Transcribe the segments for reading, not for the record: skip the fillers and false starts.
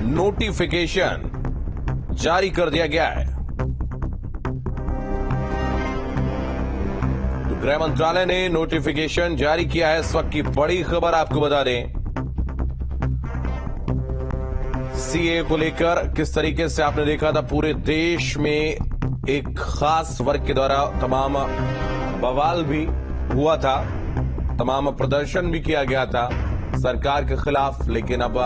Notification जारी कर दिया गया है। तो गृह मंत्रालय ने नोटिफिकेशन जारी किया है। इस वक्त की बड़ी खबर आपको बता दें, सीए को लेकर किस तरीके से आपने देखा था पूरे देश में एक खास वर्ग के द्वारा तमाम बवाल भी हुआ था, तमाम प्रदर्शन भी किया गया था सरकार के खिलाफ, लेकिन अब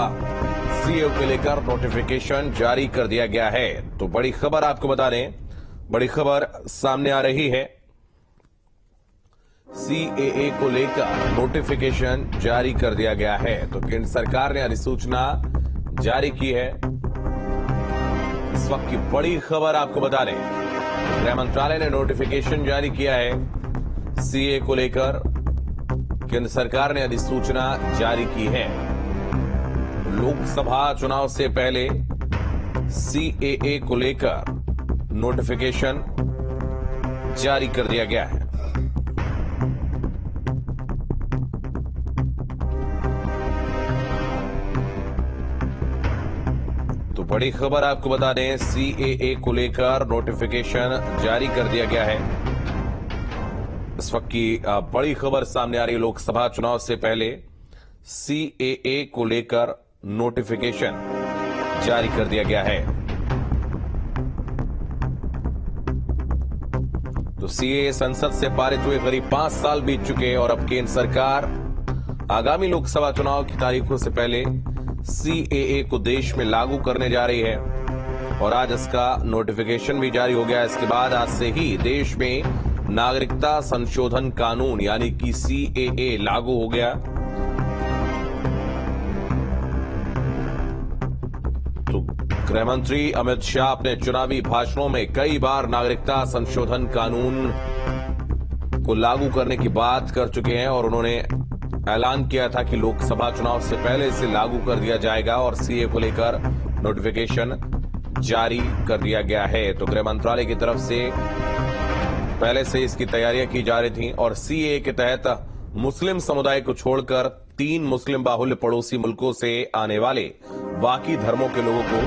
सीए को लेकर नोटिफिकेशन जारी कर दिया गया है। तो बड़ी खबर आपको बता दें, बड़ी खबर सामने आ रही है, सीएए को लेकर नोटिफिकेशन जारी कर दिया गया है। तो केंद्र सरकार ने अधिसूचना जारी की है। इस वक्त की बड़ी खबर आपको बता दें, गृह मंत्रालय ने नोटिफिकेशन जारी किया है। सीए को लेकर केंद्र सरकार ने अधिसूचना जारी की है। लोकसभा चुनाव से पहले सीएए को लेकर नोटिफिकेशन जारी कर दिया गया है। तो बड़ी खबर आपको बता दें, सीएए को लेकर नोटिफिकेशन जारी कर दिया गया है। इस वक्त की बड़ी खबर सामने आ रही है, लोकसभा चुनाव से पहले सीएए को लेकर नोटिफिकेशन जारी कर दिया गया है। तो सीएए संसद से पारित हुए करीब 5 साल बीत चुके हैं और अब केंद्र सरकार आगामी लोकसभा चुनाव की तारीखों से पहले सीएए को देश में लागू करने जा रही है और आज इसका नोटिफिकेशन भी जारी हो गया। इसके बाद आज से ही देश में नागरिकता संशोधन कानून यानी कि सीएए लागू हो गया। तो गृह मंत्री अमित शाह अपने चुनावी भाषणों में कई बार नागरिकता संशोधन कानून को लागू करने की बात कर चुके हैं और उन्होंने ऐलान किया था कि लोकसभा चुनाव से पहले इसे लागू कर दिया जाएगा और सीए को लेकर नोटिफिकेशन जारी कर दिया गया है। तो गृह मंत्रालय की तरफ से पहले से इसकी तैयारियां की जा रही थी और सीए के तहत मुस्लिम समुदाय को छोड़कर 3 मुस्लिम बाहुल्य पड़ोसी मुल्कों से आने वाले बाकी धर्मों के लोगों को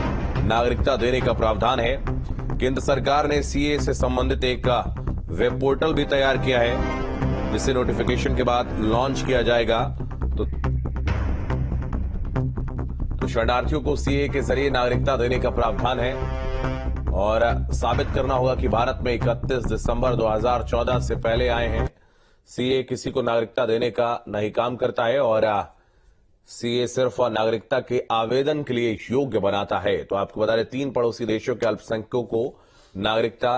नागरिकता देने का प्रावधान है। केंद्र सरकार ने सीए से संबंधित एक वेब पोर्टल भी तैयार किया है जिसे नोटिफिकेशन के बाद लॉन्च किया जाएगा। तो शरणार्थियों को सीए के जरिए नागरिकता देने का प्रावधान है और साबित करना होगा कि भारत में 31 दिसंबर 2014 से पहले आए हैं। सीए किसी को नागरिकता देने का नहीं काम करता है और सीए सिर्फ नागरिकता के आवेदन के लिए योग्य बनाता है। तो आपको बता दें, 3 पड़ोसी देशों के अल्पसंख्यकों को नागरिकता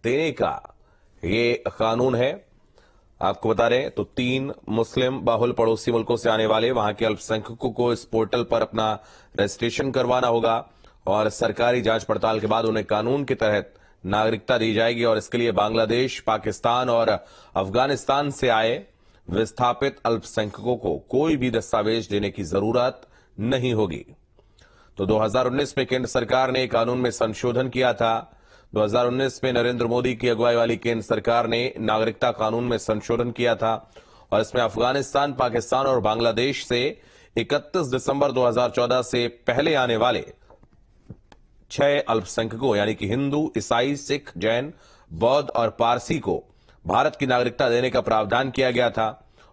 देने का ये कानून है। आपको बता दें, तो 3 मुस्लिम बाहुल्य पड़ोसी मुल्कों से आने वाले वहां के अल्पसंख्यकों को इस पोर्टल पर अपना रजिस्ट्रेशन करवाना होगा और सरकारी जांच पड़ताल के बाद उन्हें कानून के तहत नागरिकता दी जाएगी और इसके लिए बांग्लादेश, पाकिस्तान और अफगानिस्तान से आए विस्थापित अल्पसंख्यकों को कोई भी दस्तावेज देने की जरूरत नहीं होगी। तो 2019 में केंद्र सरकार ने कानून में संशोधन किया था। 2019 में नरेंद्र मोदी की अगुवाई वाली केंद्र सरकार ने नागरिकता कानून में संशोधन किया था और इसमें अफगानिस्तान, पाकिस्तान और बांग्लादेश से 31 दिसंबर 2014 से पहले आने वाले 6 अल्पसंख्यकों यानी कि हिंदू, ईसाई, सिख, जैन, बौद्ध और पारसी को भारत की नागरिकता देने का प्रावधान किया गया था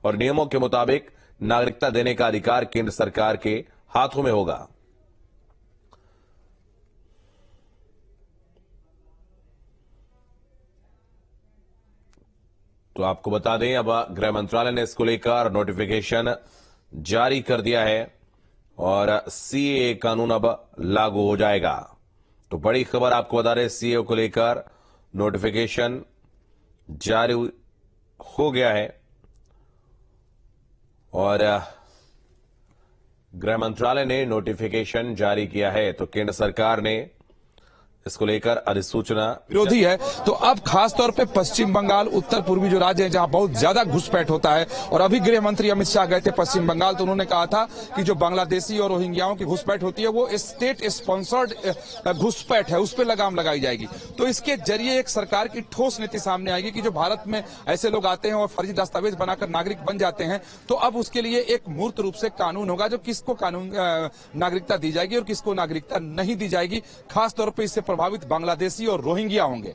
और नियमों के मुताबिक नागरिकता देने का अधिकार केंद्र सरकार के हाथों में होगा। तो आपको बता दें, अब गृह मंत्रालय ने इसको लेकर नोटिफिकेशन जारी कर दिया है और सीएए कानून अब लागू हो जाएगा। तो बड़ी खबर आपको बता रहे, सीएए को लेकर नोटिफिकेशन जारी हो गया है और गृह मंत्रालय ने नोटिफिकेशन जारी किया है। तो केंद्र सरकार ने इसको लेकर अधिसूचना विरोधी है। तो अब खास तौर पे पश्चिम बंगाल, उत्तर पूर्वी जो राज्य हैं जहां बहुत ज्यादा घुसपैठ होता है, और अभी गृह मंत्री अमित शाह गए थे पश्चिम बंगाल, तो उन्होंने कहा था कि जो बांग्लादेशी और रोहिंग्याओं की घुसपैठ होती है वो स्टेट स्पॉन्सर्ड घुसपैठ है, उस पर लगाम लगाई जाएगी। तो इसके जरिए एक सरकार की ठोस नीति सामने आएगी कि जो भारत में ऐसे लोग आते हैं और फर्जी दस्तावेज बनाकर नागरिक बन जाते हैं, तो अब उसके लिए एक मूर्त रूप से कानून होगा जो किसको कानून नागरिकता दी जाएगी और किसको नागरिकता नहीं दी जाएगी। खासतौर पर इससे प्रभावित बांग्लादेशी और रोहिंग्या होंगे।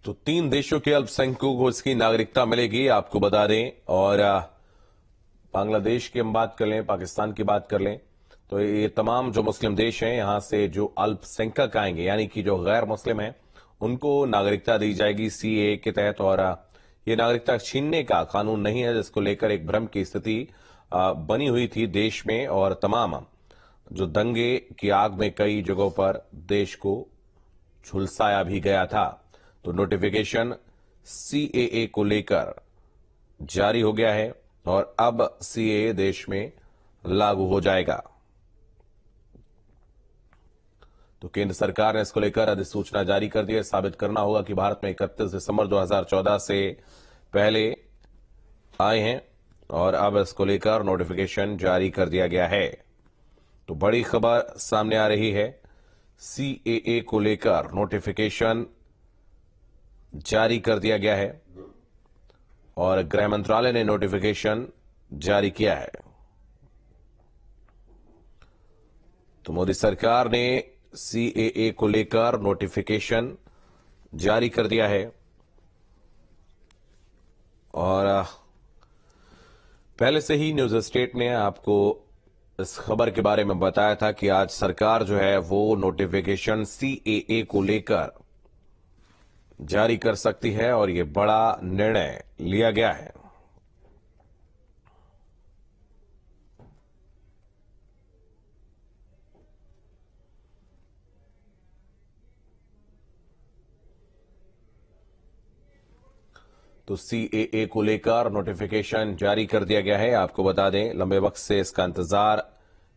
तो 3 देशों के अल्पसंख्यकों को इसकी नागरिकता मिलेगी, आपको बता दें। और बांग्लादेश की हम बात कर लें, पाकिस्तान की बात कर लें, तो ये तमाम जो मुस्लिम देश हैं, यहां से जो अल्पसंख्यक आएंगे, यानी कि जो गैर मुस्लिम हैं, उनको नागरिकता दी जाएगी सीएए के तहत। और ये नागरिकता छीनने का कानून नहीं है, जिसको लेकर एक भ्रम की स्थिति बनी हुई थी देश में, और तमाम जो दंगे की आग में कई जगहों पर देश को झुलसाया भी गया था। तो नोटिफिकेशन सीएए को लेकर जारी हो गया है और अब सीएए देश में लागू हो जाएगा। तो केंद्र सरकार ने इसको लेकर अधिसूचना जारी कर दी है। साबित करना होगा कि भारत में 31 दिसंबर 2014 से पहले आए हैं और अब इसको लेकर नोटिफिकेशन जारी कर दिया गया है। तो बड़ी खबर सामने आ रही है, सीएए को लेकर नोटिफिकेशन जारी कर दिया गया है और गृह मंत्रालय ने नोटिफिकेशन जारी किया है। तो मोदी सरकार ने सीएए को लेकर नोटिफिकेशन जारी कर दिया है और पहले से ही न्यूज स्टेट ने आपको इस खबर के बारे में बताया था कि आज सरकार जो है वो नोटिफिकेशन सीएए को लेकर जारी कर सकती है और ये बड़ा निर्णय लिया गया है। तो सीएए को लेकर नोटिफिकेशन जारी कर दिया गया है। आपको बता दें, लंबे वक्त से इसका इंतजार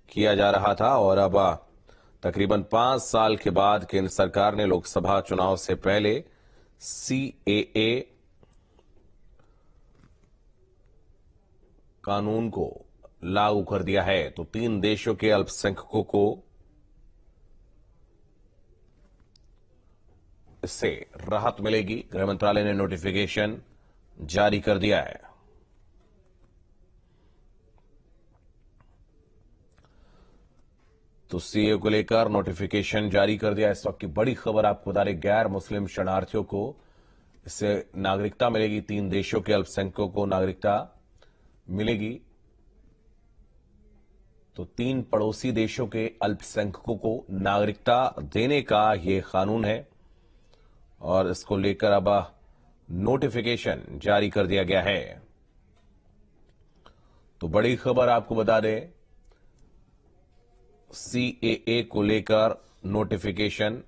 किया जा रहा था और अब तकरीबन 5 साल के बाद केंद्र सरकार ने लोकसभा चुनाव से पहले सीएए कानून को लागू कर दिया है। तो 3 देशों के अल्पसंख्यकों को इससे राहत मिलेगी। गृह मंत्रालय ने नोटिफिकेशन जारी कर दिया है। तो सीए को लेकर नोटिफिकेशन जारी कर दिया। इस वक्त की बड़ी खबर आपको बता रहे, गैर मुस्लिम शरणार्थियों को इससे नागरिकता मिलेगी। 3 देशों के अल्पसंख्यकों को नागरिकता मिलेगी। तो 3 पड़ोसी देशों के अल्पसंख्यकों को नागरिकता देने का यह कानून है और इसको लेकर अब नोटिफिकेशन जारी कर दिया गया है। तो बड़ी खबर आपको बता दें, सीएए को लेकर नोटिफिकेशन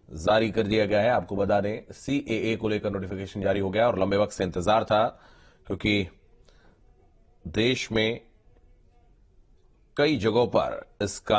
जारी कर दिया गया है। आपको बता दें, सीएए को लेकर नोटिफिकेशन जारी हो गया और लंबे वक्त से इंतजार था, क्योंकि देश में कई जगहों पर इसका